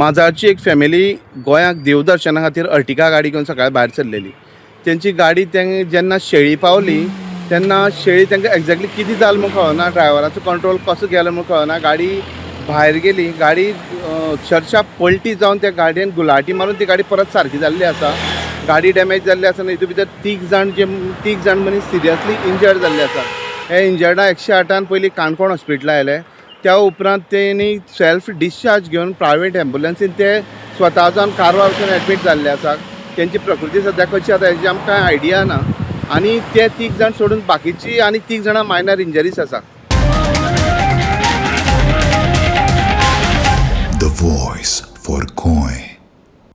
माजाळची एक फॅमिली गोंयाक देवदर्शना खातीर अर्टिगा गाडी घेवन सकाळी भायर सरलेली. त्यांची गाडी जेन्ना शेळी पावली तेन्ना शेळी तांकां एक्झॅक्टली कितें जालें म्हूण कळना, ड्रायव्हराचो कंट्रोल कसो गेलो म्हूण कळना. गाडी भायर गेली, गाडी अक्षरशा पलटी जावन त्या गाडयेन गुलाटी मारून ती गाडी परत सारकी जाल्ली आसा. गाडी डॅमेज जाल्ली आसा. हितून भितर तीग जाण मनीस सिरियसली इंजर्ड जाल्ले आसा. हे इंजर्डा 108 पयलीं काणकोण हॉस्पिटलांत आयले. त्या उपरांत तेणी सेल्फ डिस्चार्ज घेवन प्रायवेट एम्बुलन्सीन ते स्वता जावन कारवार वचून एडमीट जाल्ले आसा. त्यांची प्रकृती सद्या कशी आसा हेची आमकां आयडिया ना. आनी ते तीग जाण सोडून बाकीची आनी तीग जाणां मायनर इंजरीज आसा. The voice for Coin.